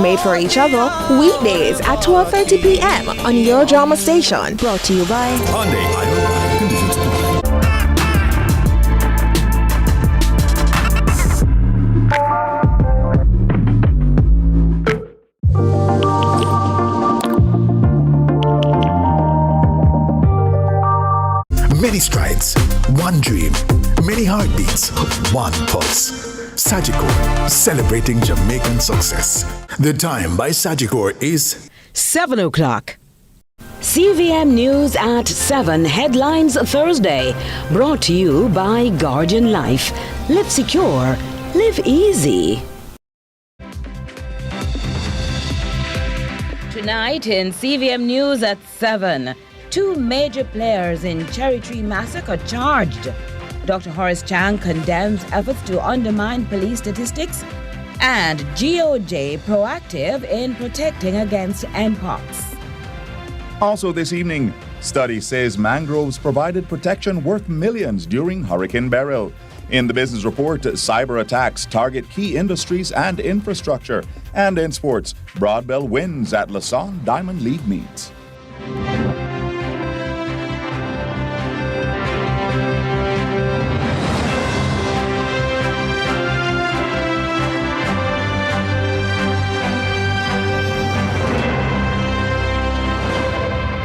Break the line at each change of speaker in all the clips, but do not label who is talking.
made for each other, weekdays at 12:30 p.m. on your drama station. Brought to you by
Hyundai. Conditions apply. Many strides, one dream, many heartbeats, one pulse. Sagicor, celebrating Jamaican success. The time by Sagicor is
7 o'clock. CVM News at 7, headlines Thursday. Brought to you by Guardian Life. Live secure, live easy. Tonight in CVM News at 7, 2 major players in Cherry Tree Massacre charged. Dr. Horace Chang condemns efforts to undermine police statistics, and GOJ proactive in protecting against Mpox.
Also this evening, study says mangroves provided protection worth millions during Hurricane Beryl. In the business report, cyber attacks target key industries and infrastructure. And in sports, Broadbell wins at Lassonde Diamond League meets.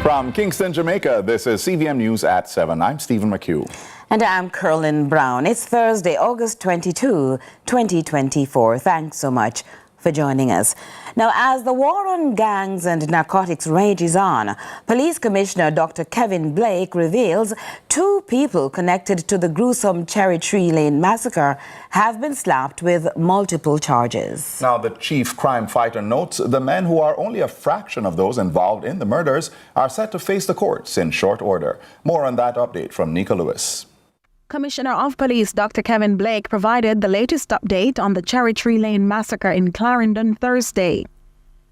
From Kingston, Jamaica, this is CVM News at 7. I'm Stephen McHugh.
And I'm Curlin Brown. It's Thursday, August 22, 2024. Thanks so much for joining us. Now, as the war on gangs and narcotics rages on, Police Commissioner Dr. Kevin Blake reveals 2 people connected to the gruesome Cherry Tree Lane massacre have been slapped with multiple charges.
Now, the chief crime fighter notes the men who are only a fraction of those involved in the murders are set to face the courts in short order. More on that update from Nika Lewis.
Commissioner of Police Dr. Kevin Blake provided the latest update on the Cherry Tree Lane massacre in Clarendon Thursday.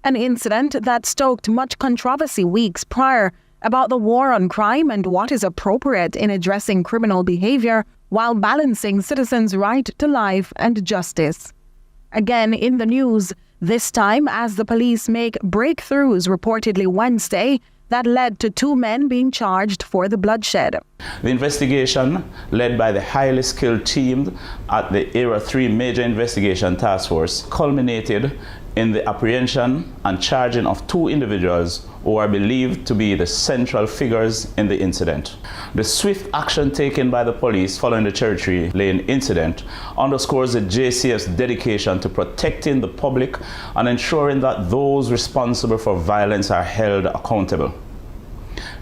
An incident that stoked much controversy weeks prior about the war on crime and what is appropriate in addressing criminal behavior while balancing citizens' right to life and justice. Again in the news, this time as the police make breakthroughs reportedly Wednesday that led to 2 men being charged for the bloodshed.
The investigation, led by the highly skilled team at the Area 3 Major Investigation Task Force, culminated in the apprehension and charging of 2 individuals who are believed to be the central figures in the incident. The swift action taken by the police following the Cherry Tree Lane incident underscores the JCF's dedication to protecting the public and ensuring that those responsible for violence are held accountable.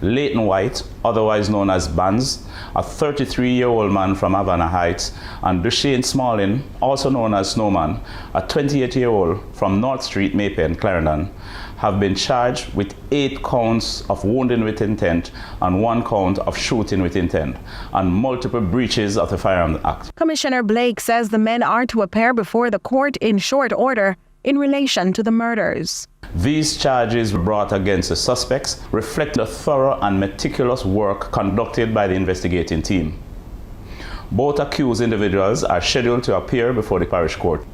Leighton White, otherwise known as Banz, a 33-year-old man from Havana Heights, and Duchesne Smalling, also known as Snowman, a 28-year-old from North Street, Maypen, Clarendon, have been charged with 8 counts of wounding with intent and 1 count of shooting with intent and multiple breaches of the Firearms Act.
Commissioner Blake says the men are to appear before the court in short order in relation to the murders.
These charges brought against the suspects reflect the thorough and meticulous work conducted by the investigating team. Both accused individuals are scheduled to appear before the parish court,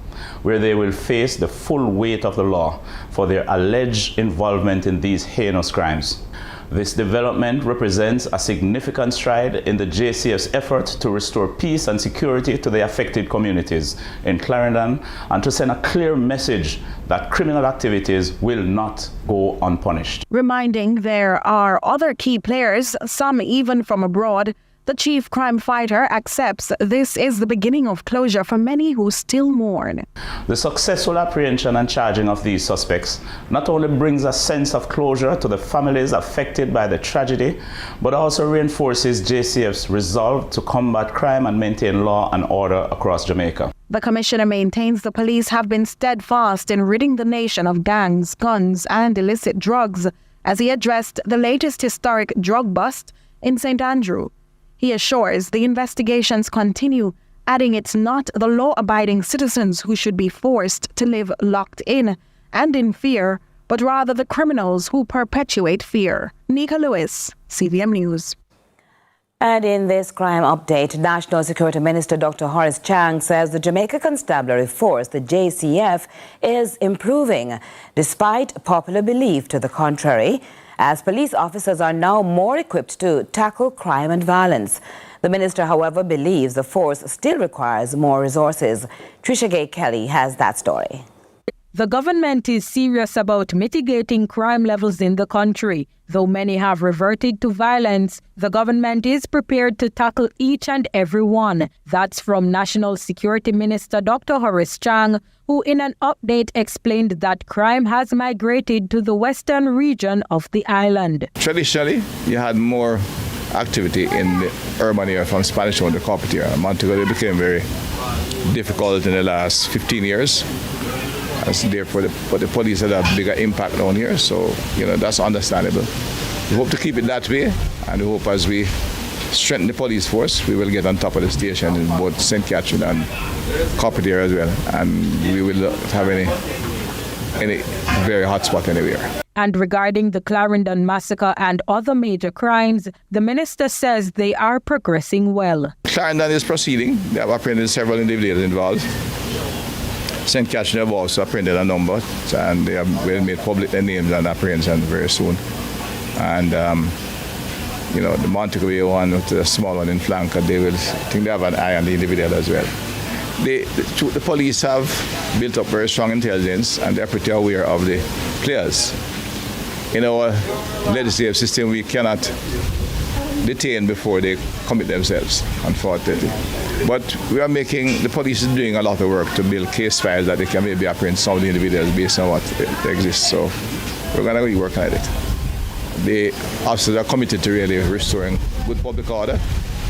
where they will face the full weight of the law for their alleged involvement in these heinous crimes. This development represents a significant stride in the JCF's effort to restore peace and security to the affected communities in Clarendon and to send a clear message that criminal activities will not go unpunished.
Reminding there are other key players, some even from abroad, the chief crime fighter accepts this is the beginning of closure for many who still mourn.
The successful apprehension and charging of these suspects not only brings a sense of closure to the families affected by the tragedy, but also reinforces JCF's resolve to combat crime and maintain law and order across Jamaica.
The commissioner maintains the police have been steadfast in ridding the nation of gangs, guns, and illicit drugs as he addressed the latest historic drug bust in St. Andrew. He assures the investigations continue, adding it's not the law-abiding citizens who should be forced to live locked in and in fear, but rather the criminals who perpetuate fear. Nika Lewis, CVM News.
And in this crime update, National Security Minister Dr. Horace Chang says the Jamaica Constabulary Force, the JCF, is improving despite popular belief to the contrary, as police officers are now more equipped to tackle crime and violence. The minister, however, believes the force still requires more resources. Trisha Gay Kelly has that story.
The government is serious about mitigating crime levels in the country. Though many have reverted to violence, the government is prepared to tackle each and every one. That's from National Security Minister Dr. Horace Chang, who in an update explained that crime has migrated to the western region of the island.
Traditionally, you had more activity in the urban area from Spanish Town to Carpet area. Montego became very difficult in the last 15 years. Therefore, the police had a bigger impact down here, so that's understandable. We hope to keep it that way, and we hope as we strengthen the police force, we will get on top of the station in both St. Catherine and Carpet area as well, and we will not have any very hot spot anywhere.
And regarding the Clarendon massacre and other major crimes, the minister says they are progressing well.
Clarendon is proceeding. They have apprehended several individuals involved. St. Catherine have also apprehended a number, and they will make public their names and apprehension very soon. And the Montego one, with the small one in Flanker, I think they have an eye on the individual as well. The police have built up very strong intelligence, and they're pretty aware of the players. In our legislative system, we cannot detain before they commit themselves, unfortunately. But the police is doing a lot of work to build case files that they can maybe apprehend some of the individuals based on what exists. So we're going to be working at it. The officers are committed to really restoring good public order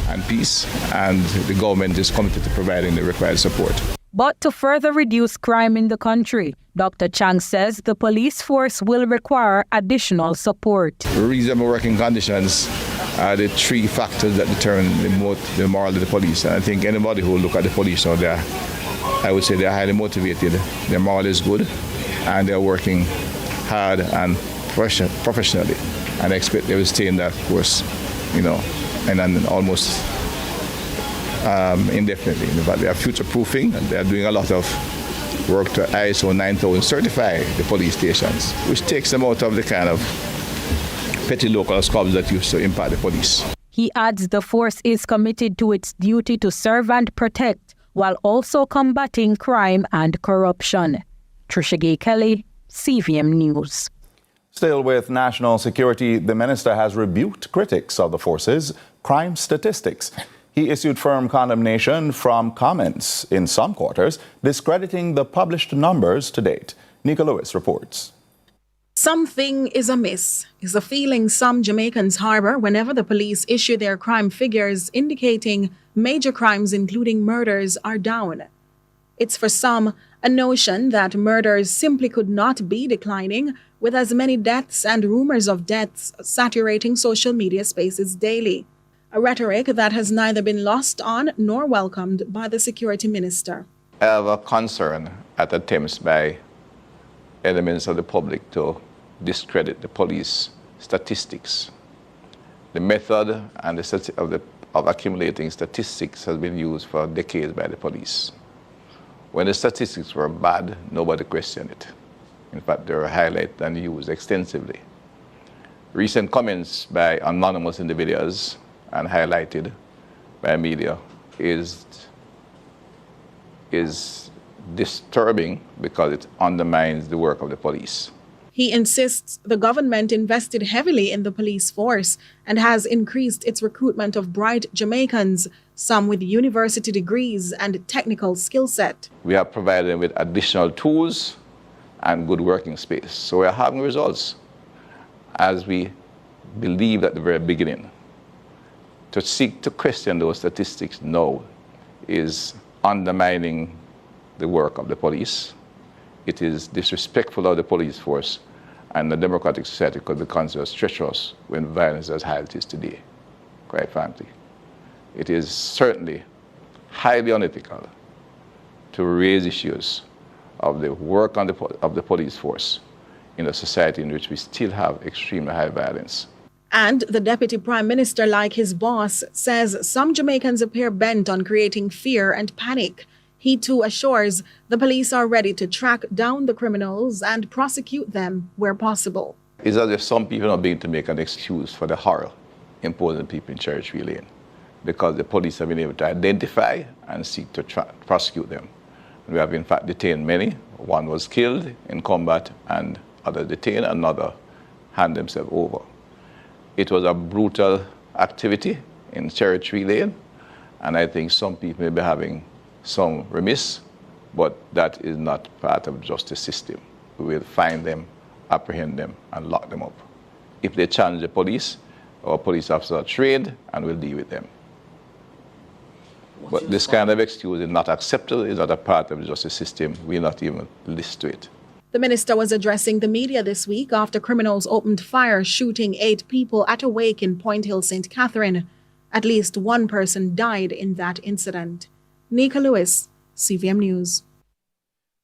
and peace, and the government is committed to providing the required support.
But to further reduce crime in the country, Dr. Chang says the police force will require additional support.
Reasonable working conditions are the three factors that determine the moral of the police. And I think anybody who will look at the police out there, I would say they're highly motivated, their moral is good, and they're working hard and professionally. And I expect they will stay in that course, and almost indefinitely. In fact, they are future-proofing, and they are doing a lot of work to ISO 9000 certify the police stations, which takes them out of the kind of petty local squabbles that used to impact the police.
He adds the force is committed to its duty to serve and protect, while also combating crime and corruption. Trisha Gay Kelly, CVM News.
Still with national security, the minister has rebuked critics of the force's crime statistics. He issued firm condemnation from comments in some quarters discrediting the published numbers to date. Nika Lewis reports.
Something is amiss is the feeling some Jamaicans harbor whenever the police issue their crime figures indicating major crimes, including murders, are down. It's for some a notion that murders simply could not be declining, with as many deaths and rumors of deaths saturating social media spaces daily. A rhetoric that has neither been lost on nor welcomed by the security minister.
I have a concern at attempts by elements of the public to discredit the police statistics. The method and of accumulating statistics has been used for decades by the police. When the statistics were bad, nobody questioned it. In fact, they were highlighted and used extensively. Recent comments by anonymous individuals and highlighted by media is disturbing because it undermines the work of the police.
He insists the government invested heavily in the police force and has increased its recruitment of bright Jamaicans, some with university degrees and technical skill set.
We have provided them with additional tools and good working space. So we are having results as we believed at the very beginning. To seek to question those statistics now is undermining the work of the police. It is disrespectful of the police force, and the democratic society could be considered treacherous when violence is as high as it is today, quite frankly. It is certainly highly unethical to raise issues of the work of the police force in a society in which we still have extremely high violence.
And the Deputy Prime Minister, like his boss, says some Jamaicans appear bent on creating fear and panic. He too assures the police are ready to track down the criminals and prosecute them where possible.
It's as if some people are beginning to make an excuse for the horror imposed on people in Cherry Lane, because the police have been able to identify and seek to prosecute them. We have in fact detained many. One was killed in combat and others detained, another handed himself over. It was a brutal activity in Cherry Lane, and I think some people may be having some remiss, but that is not part of the justice system. We will find them, apprehend them, and lock them up. If they challenge the police, our police officers are trained and will deal with them. But this kind of excuse is not acceptable, it's not a part of the justice system. We will not even listen to it.
The minister was addressing the media this week after criminals opened fire, shooting 8 people at a wake in Point Hill, St. Catherine. At least one person died in that incident. Nika Lewis, CVM News.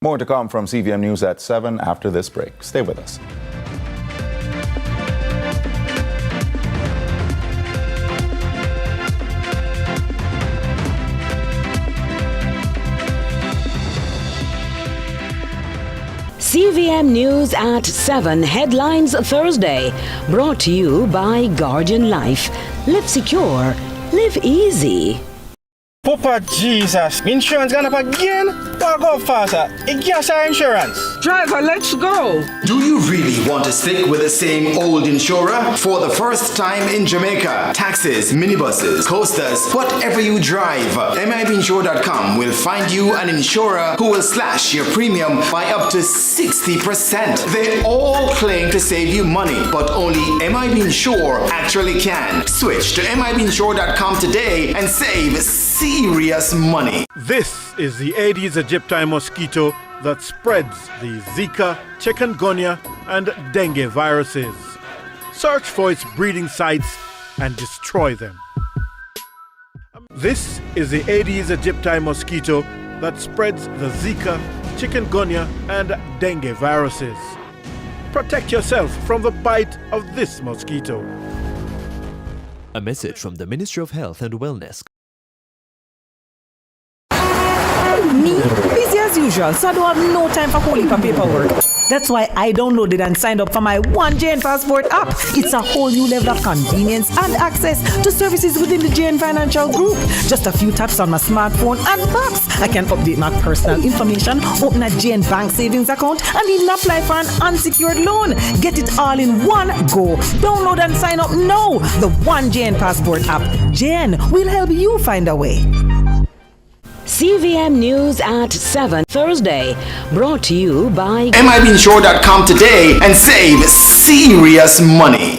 More to come from CVM News at 7 after this break. Stay with us.
CVM News at 7 Headlines Thursday, brought to you by Guardian Life. Live secure, live easy.
Papa Jesus, insurance gone up again? Gotta go faster. It gas our insurance.
Driver, let's go.
Do you really want to stick with the same old insurer? For the first time in Jamaica, taxis, minibuses, coasters, whatever you drive, MIBinsure.com will find you an insurer who will slash your premium by up to 60%. They all claim to save you money, but only MIB Insure actually can. Switch to MIBinsure.com today and save serious money.
This is the Aedes aegypti mosquito that spreads the Zika, chikungunya, and dengue viruses. Search for its breeding sites and destroy them. This is the Aedes aegypti mosquito that spreads the Zika, chikungunya, and dengue viruses. Protect yourself from the bite of this mosquito.
A message from the Ministry of Health and Wellness.
Me, busy as usual, so I don't have no time for whole heap of paperwork. That's why I downloaded and signed up for my One JN Passport app. It's a whole new level of convenience and access to services within the JN Financial Group. Just a few taps on my smartphone and box. I can update my personal information, open a JN Bank savings account, and even apply for an unsecured loan. Get it all in one go. Download and sign up now. The One JN Passport app. JN will help you find a way.
CVM News at 7 Thursday, brought to you by
MIBinsure.com today and save serious money.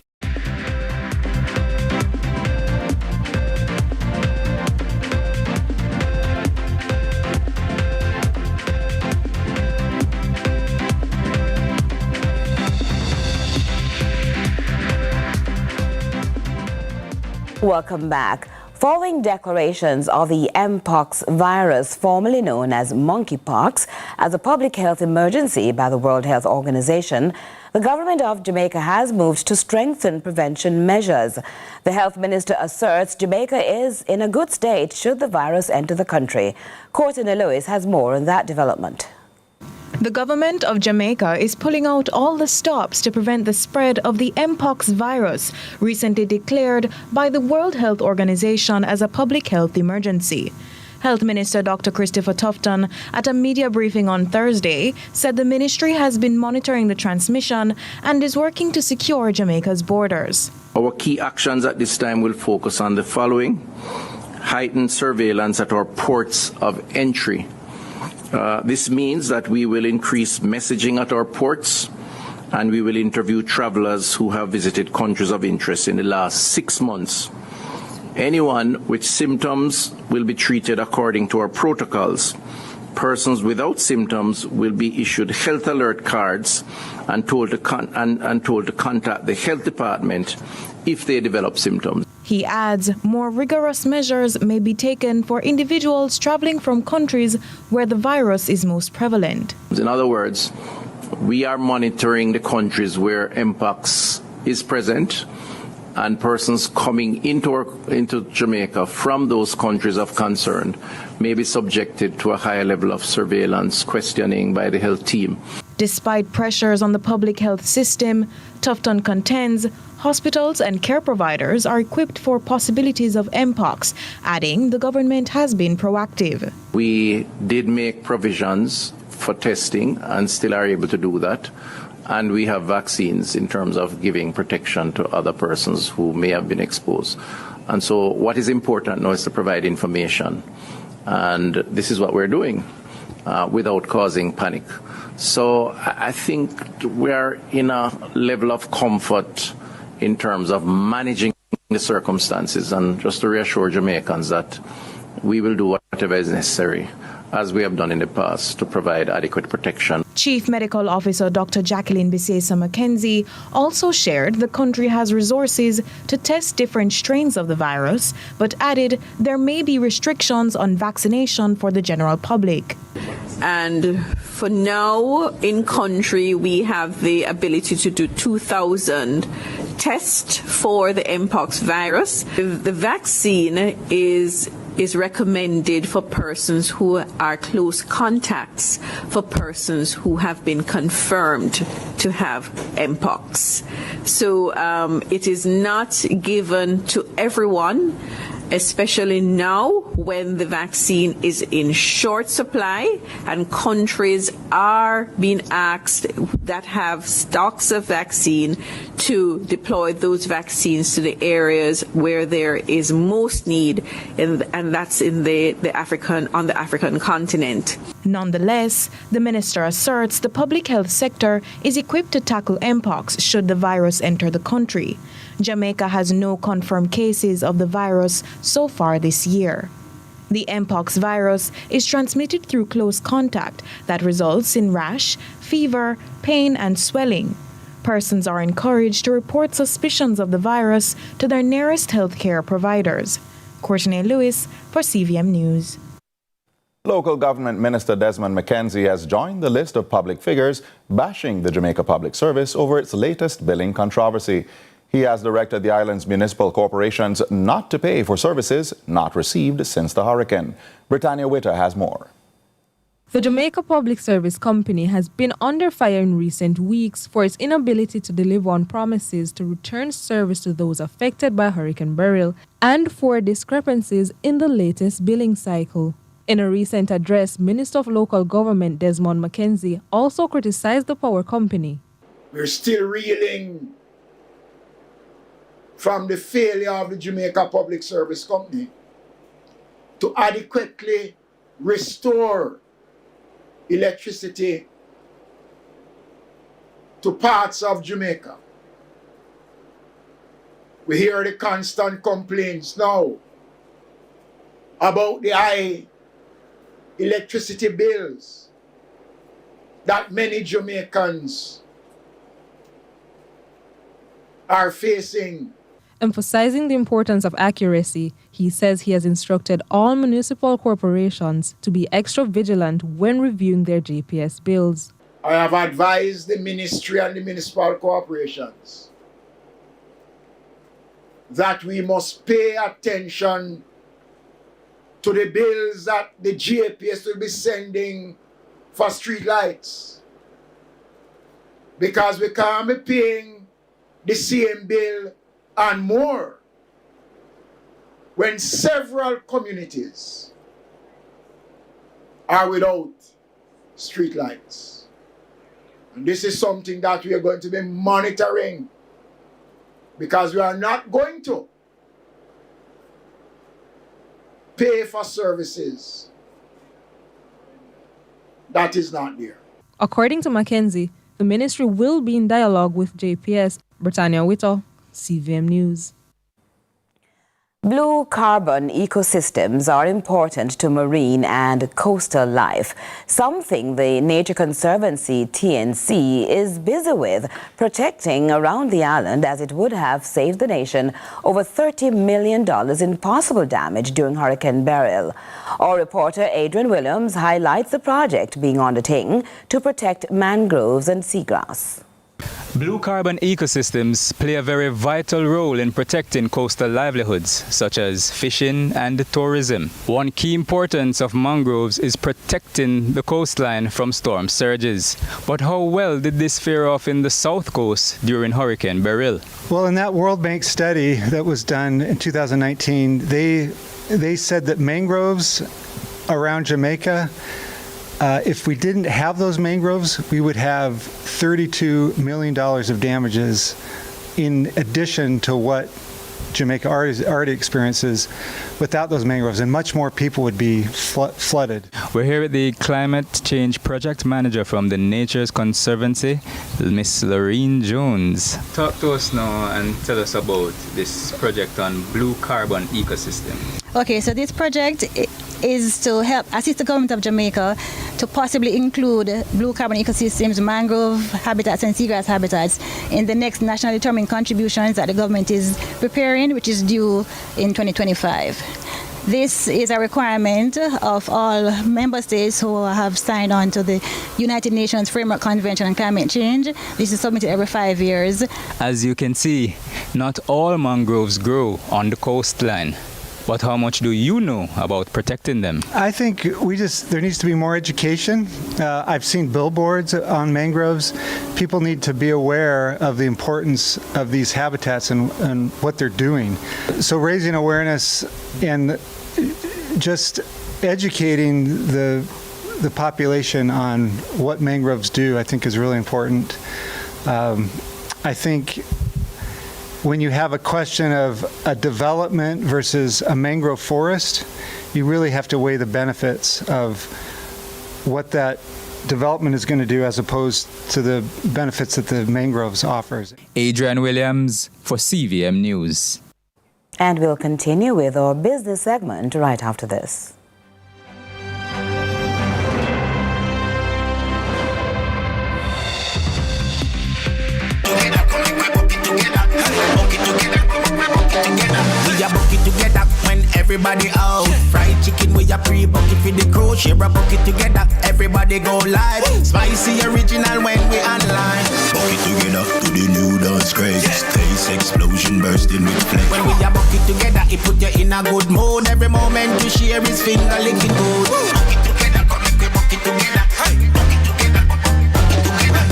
Welcome back. Following declarations of the Mpox virus, formerly known as monkeypox, as a public health emergency by the World Health Organization, the government of Jamaica has moved to strengthen prevention measures. The health minister asserts Jamaica is in a good state should the virus enter the country. Courtney Lewis has more on that development.
The government of Jamaica is pulling out all the stops to prevent the spread of the Mpox virus, recently declared by the World Health Organization as a public health emergency. Health Minister Dr. Christopher Tufton, at a media briefing on Thursday, said the ministry has been monitoring the transmission and is working to secure Jamaica's borders.
Our key actions at this time will focus on the following: heightened surveillance at our ports of entry. This means that we will increase messaging at our ports, and we will interview travelers who have visited countries of interest in the last 6 months. Anyone with symptoms will be treated according to our protocols. Persons without symptoms will be issued health alert cards and told to contact the health department if they develop symptoms.
He adds more rigorous measures may be taken for individuals traveling from countries where the virus is most prevalent.
In other words, we are monitoring the countries where Mpox is present, and persons coming into Jamaica from those countries of concern may be subjected to a higher level of surveillance questioning by the health team.
Despite pressures on the public health system, Tufton contends hospitals and care providers are equipped for possibilities of mpox, adding the government has been proactive.
We did make provisions for testing and still are able to do that. And we have vaccines in terms of giving protection to other persons who may have been exposed. And so what is important now is to provide information. And this is what we're doing without causing panic. So I think we're in a level of comfort in terms of managing the circumstances, and just to reassure Jamaicans that we will do whatever is necessary, as we have done in the past, to provide adequate protection.
Chief Medical Officer Dr. Jacqueline Bisesa Mackenzie also shared the country has resources to test different strains of the virus, but added there may be restrictions on vaccination for the general public.
And for now, in country, we have the ability to do 2,000 tests for the mpox virus. The vaccine is recommended for persons who are close contacts, for persons who have been confirmed to have mpox. So it is not given to everyone, especially now when the vaccine is in short supply and countries are being asked that have stocks of vaccine to deploy those vaccines to the areas where there is most need, and that's in on the African continent.
Nonetheless, the minister asserts the public health sector is equipped to tackle mpox should the virus enter the country. Jamaica has no confirmed cases of the virus so far this year. The mpox virus is transmitted through close contact that results in rash, fever, pain, and swelling. Persons are encouraged to report suspicions of the virus to their nearest healthcare providers. Courtney Lewis for CVM News.
Local Government Minister Desmond McKenzie has joined the list of public figures bashing the Jamaica Public Service over its latest billing controversy. He has directed the island's municipal corporations not to pay for services not received since the hurricane. Britannia Witter has more.
The Jamaica Public Service Company has been under fire in recent weeks for its inability to deliver on promises to return service to those affected by Hurricane Beryl and for discrepancies in the latest billing cycle. In a recent address, Minister of Local Government Desmond McKenzie also criticized the power company.
We're still reeling from the failure of the Jamaica Public Service Company to adequately restore electricity to parts of Jamaica. We hear the constant complaints now about the high electricity bills that many Jamaicans are facing.
Emphasizing the importance of accuracy, he says he has instructed all municipal corporations to be extra vigilant when reviewing their GPS bills.
I have advised the ministry and the municipal corporations that we must pay attention to the bills that the GPS will be sending for street lights, because we can't be paying the same bill and more when several communities are without street lights. And this is something that we are going to be monitoring, because we are not going to pay for services that is not there.
According to Mackenzie, the ministry will be in dialogue with JPS. Britannia Witter, CVM News.
Blue carbon ecosystems are important to marine and coastal life, something the Nature Conservancy TNC is busy with protecting around the island, as it would have saved the nation over $30 million in possible damage during Hurricane Beryl. Our reporter Adrian Williams highlights the project being undertaken to protect mangroves and seagrass.
Blue carbon ecosystems play a very vital role in protecting coastal livelihoods, such as fishing and tourism. One key importance of mangroves is protecting the coastline from storm surges. But how well did this fare off in the south coast during Hurricane Beryl?
Well, in that World Bank study that was done in 2019, they said that mangroves around Jamaica, if we didn't have those mangroves, we would have $32 million of damages in addition to what Jamaica already experiences without those mangroves, and much more people would be flooded.
We're here with the Climate Change Project Manager from the Nature's Conservancy, Miss Lorraine Jones. Talk to us now and tell us about this project on blue carbon ecosystem.
Okay, so this project is to help assist the government of Jamaica to possibly include blue carbon ecosystems, mangrove habitats and seagrass habitats in the next nationally determined contributions that the government is preparing, which is due in 2025. This is a requirement of all member states who have signed on to the United Nations Framework Convention on Climate Change. This is submitted every 5 years.
As you can see, not all mangroves grow on the coastline. But how much do you know about protecting them?
I think there needs to be more education. I've seen billboards on mangroves. People need to be aware of the importance of these habitats and what they're doing. So raising awareness and just educating the population on what mangroves do, I think, is really important. I think when you have a question of a development versus a mangrove forest, you really have to weigh the benefits of what that development is going to do as opposed to the benefits that the mangroves offers.
Adrian Williams for CVM News.
And we'll continue with our business segment right after this.
We a bucket together when everybody out. Fried chicken we a pre-bucket for the crew. Share a bucket together, everybody go live. Spicy original when we online.
Bucket together to the new dance craze. Taste explosion bursting with flames.
When we a bucket together, it put you in a good mood. Every moment you share is finger licking good. Bucket together, come make we bucket together. Hey, bucket together, bucket together.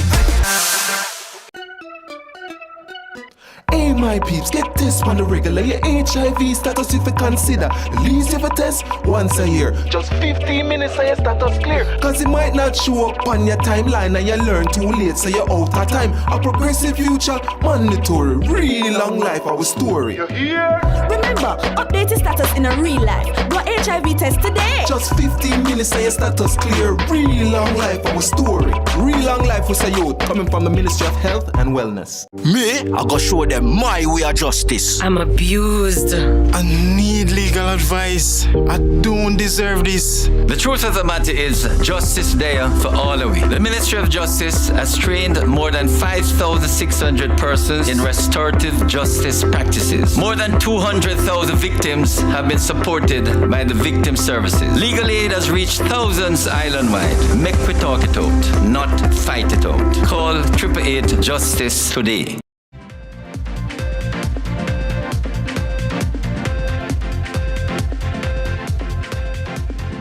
Hey my peeps, get this on the regular. Your HIV status if you consider. At least if you test once a year. Just 15 minutes and your status clear. Cause it might not show up on your timeline and you learn too late so you're out of time. A progressive future, mandatory. Real long life, our story. You hear?
Remember, update your status in a real life. Do a HIV test today.
Just 15 minutes and your status clear. Real long life, our story. Real long life with a youth coming from the Ministry of Health and Wellness.
Me, I go show them my way of justice.
I'm abused.
I need legal advice. I don't deserve this.
The truth of the matter is, justice there for all of we. The Ministry of Justice has trained more than 5,600 persons in restorative justice practices. More than 200,000 victims have been supported by the victim services. Legal aid has reached thousands island-wide. Make we talk it out, not fight it out. Call 888 Justice today.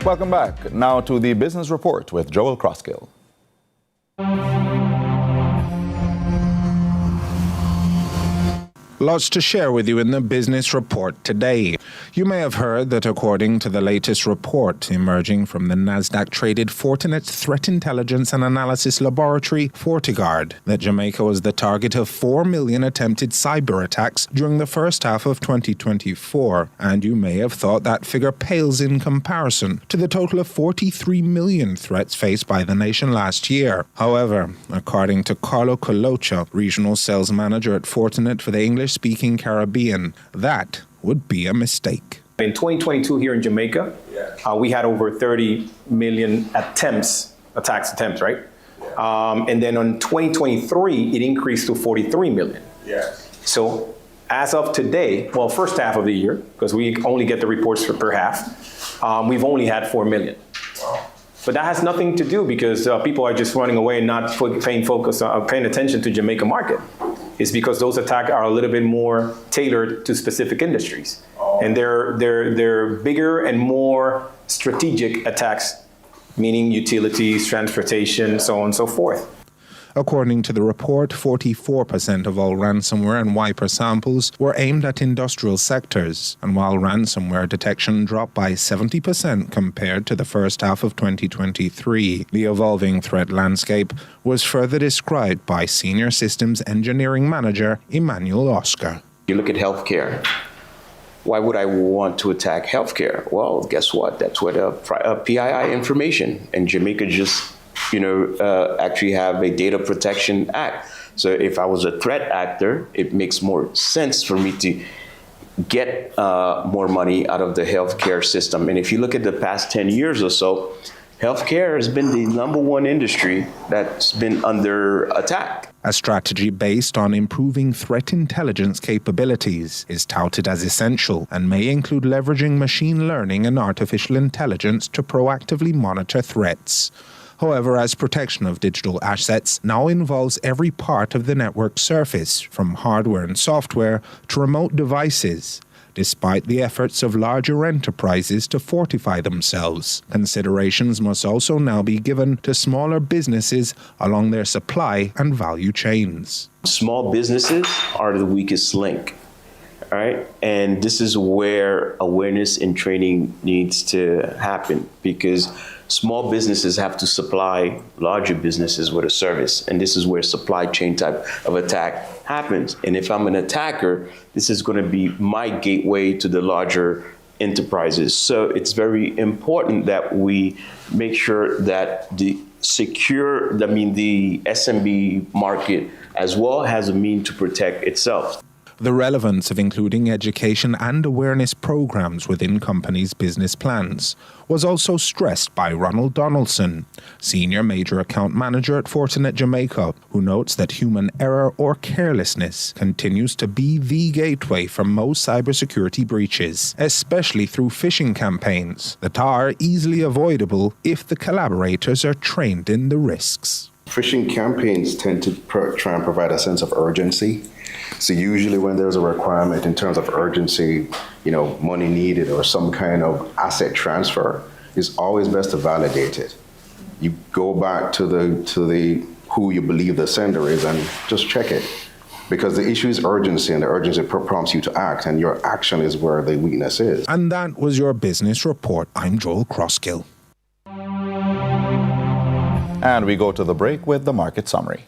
Welcome back. Now to the Business Report with Joel Crosskill.
Lots to share with you in the Business Report today. You may have heard that according to the latest report emerging from the NASDAQ-traded Fortinet Threat Intelligence and Analysis Laboratory, FortiGuard, that Jamaica was the target of 4 million attempted cyber attacks during the first half of 2024. And you may have thought that figure pales in comparison to the total of 43 million threats faced by the nation last year. However, according to Carlo Colocha, Regional Sales Manager at Fortinet for the English-speaking Caribbean, that would be a mistake.
In 2022 here in Jamaica, we had over 30 million attacks attempts, right? And then on 2023, it increased to 43 million. So as of today, well, first half of the year, because we only get the reports for per half, we've only had 4 million. But that has nothing to do because people are just running away and not paying attention to Jamaica market. It's because those attacks are a little bit more tailored to specific industries. And they're bigger and more strategic attacks, meaning utilities, transportation, so on and so forth.
According to the report, 44% of all ransomware and wiper samples were aimed at industrial sectors, and while ransomware detection dropped by 70% compared to the first half of 2023, the evolving threat landscape was further described by Senior Systems Engineering Manager Emmanuel Oscar.
You look at healthcare. Why would I want to attack healthcare? Well, guess what? That's where the PII information, and Jamaica just actually have a data protection act. So if I was a threat actor, it makes more sense for me to get more money out of the healthcare system. And if you look at the past 10 years or so, healthcare has been the #1 industry that's been under attack.
A strategy based on improving threat intelligence capabilities is touted as essential and may include leveraging machine learning and artificial intelligence to proactively monitor threats. However, as protection of digital assets now involves every part of the network surface, from hardware and software to remote devices, despite the efforts of larger enterprises to fortify themselves, considerations must also now be given to smaller businesses along their supply and value chains.
Small businesses are the weakest link, all right? And this is where awareness and training needs to happen, because small businesses have to supply larger businesses with a service. And this is where supply chain type of attack happens. And if I'm an attacker, this is going to be my gateway to the larger enterprises. So it's very important that we make sure that the SMB market as well has a means to protect itself.
The relevance of including education and awareness programs within companies' business plans was also stressed by Ronald Donaldson, Senior Major Account Manager at Fortinet Jamaica, who notes that human error or carelessness continues to be the gateway for most cybersecurity breaches, especially through phishing campaigns that are easily avoidable if the collaborators are trained in the risks.
Phishing campaigns tend to try and provide a sense of urgency. So usually when there's a requirement in terms of urgency, money needed or some kind of asset transfer, it's always best to validate it. You go back to the who you believe the sender is and just check it. Because the issue is urgency, and the urgency prompts you to act, and your action is where the weakness is.
And that was your business report. I'm Joel Crosskill.
And we go to the break with the market summary.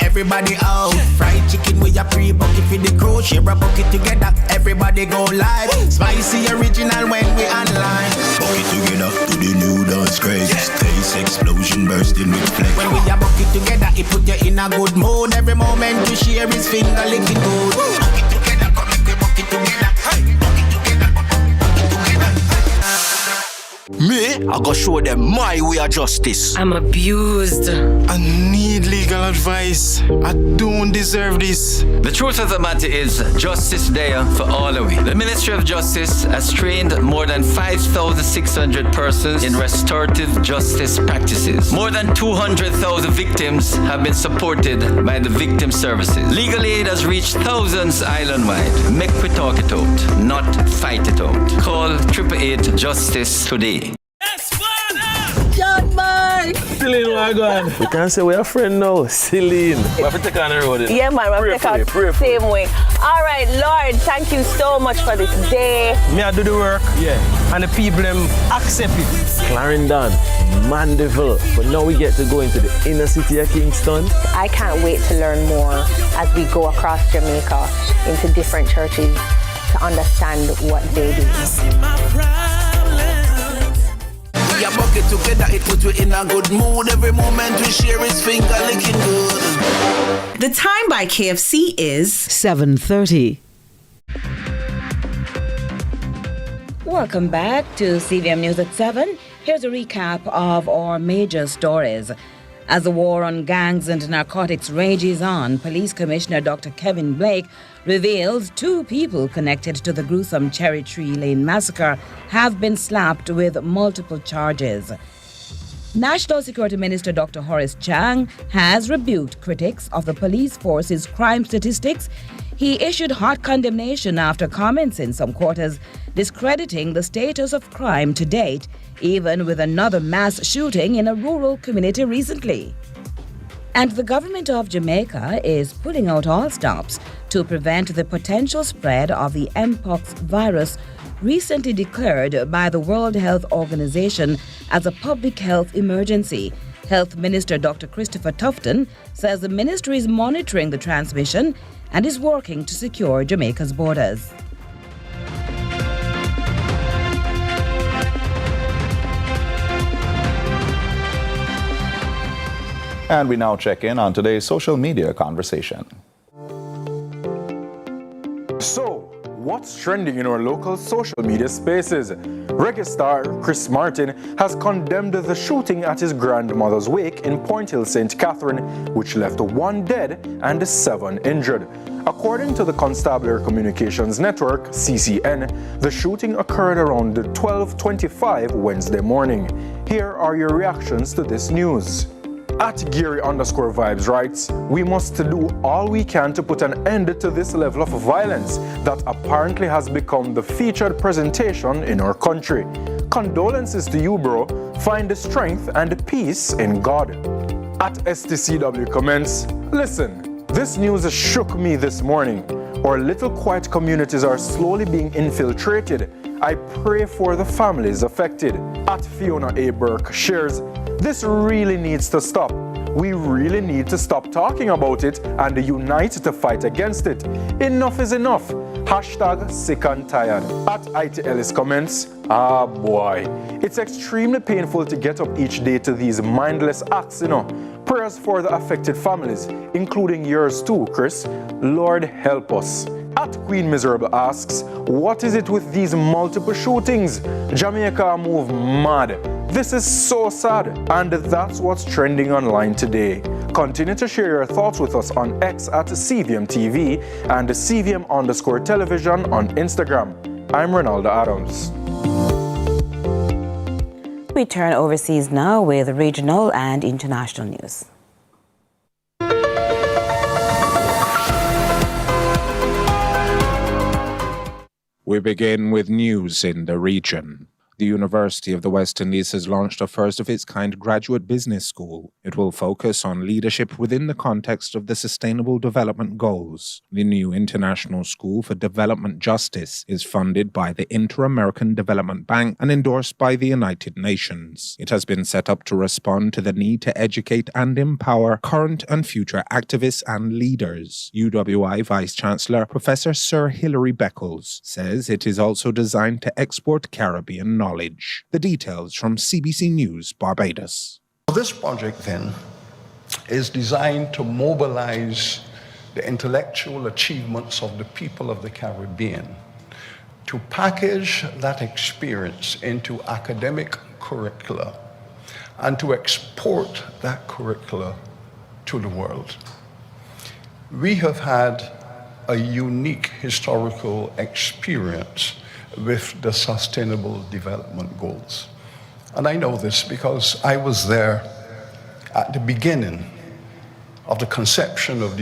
Everybody out. Fried chicken with a pre-bucket for the crew. Share a bucket together. Everybody go live. Spicy original when we online.
Bucket together to the new dance craze. Taste explosion bursting with flex.
When we a bucket together, it put you in a good mood. Every moment you share is finger licking good. Bucket together, come make we bucket together. Hey, bucket together, bucket together. Me, I go show them my way of justice.
I'm abused.
I need legal advice. I don't deserve this.
The truth of the matter is, justice there for all of we. The Ministry of Justice has trained more than 5,600 persons in restorative justice practices. More than 200,000 victims have been supported by the victim services. Legal aid has reached thousands island-wide. Make we talk it out, not fight it out. Call 888 Justice today.
John Mark!
Celine, where going? We can't say we're a friend now. Celine. We have to take on the road.
Yeah, man, we have to take out the same way. All right, Lord, thank you so much for this day.
Me, I do the work. Yeah. And the people them accept it. Clarendon, Mandeville. But now we get to go into the inner city of Kingston.
I can't wait to learn more as we go across Jamaica into different churches to understand what they do.
We are bucket together, it puts you in a good mood. Every moment we share is finger licking good.
The time by KFC is
7:30. Welcome back to CVM News at 7. Here's a recap of our major stories. As the war on gangs and narcotics rages on, Police Commissioner Dr. Kevin Blake reveals 2 people connected to the gruesome Cherry Tree Lane massacre have been slapped with multiple charges. National Security Minister Dr. Horace Chang has rebuked critics of the police force's crime statistics. He issued hot condemnation after comments in some quarters discrediting the status of crime to date, even with another mass shooting in a rural community recently. And the government of Jamaica is pulling out all stops to prevent the potential spread of the Mpox virus, recently declared by the World Health Organization as a public health emergency. Health Minister Dr. Christopher Tufton says the ministry is monitoring the transmission and is working to secure Jamaica's borders.
And we now check in on today's social media conversation.
So, what's trending in our local social media spaces? Reggae star Chris Martin has condemned the shooting at his grandmother's wake in Point Hill, St. Catherine, which left 1 dead and 7 injured. According to the Constabulary Communications Network, CCN, the shooting occurred around 12:25 Wednesday morning. Here are your reactions to this news. At Gary_Vibes writes, we must do all we can to put an end to this level of violence that apparently has become the featured presentation in our country. Condolences to you, bro. Find the strength and peace in God. At STCW comments, listen, this news shook me this morning. Our little quiet communities are slowly being infiltrated. I pray for the families affected. At Fiona A. Burke shares, this really needs to stop. We really need to stop talking about it and unite to fight against it. Enough is enough. Hashtag sick and tired. At IT Ellis comments, ah boy, it's extremely painful to get up each day to these mindless acts, Prayers for the affected families, including yours too, Chris. Lord help us. At Queen Miserable asks, what is it with these multiple shootings? Jamaica move mad. This is so sad, and that's what's trending online today. Continue to share your thoughts with us on X at CVM TV and CVM_television on Instagram. I'm Ronaldo Adams.
We turn overseas now with regional and international news.
We begin with news in the region. The University of the West Indies has launched a first-of-its-kind graduate business school. It will focus on leadership within the context of the Sustainable Development Goals. The new International School for Development Justice is funded by the Inter-American Development Bank and endorsed by the United Nations. It has been set up to respond to the need to educate and empower current and future activists and leaders. UWI Vice-Chancellor Professor Sir Hilary Beckles says it is also designed to export Caribbean knowledge. The details from CBC News, Barbados.
This project, then, is designed to mobilize the intellectual achievements of the people of the Caribbean to package that experience into academic curricula and to export that curricula to the world. We have had a unique historical experience with the Sustainable Development Goals. And I know this because I was there at the beginning of the conception of these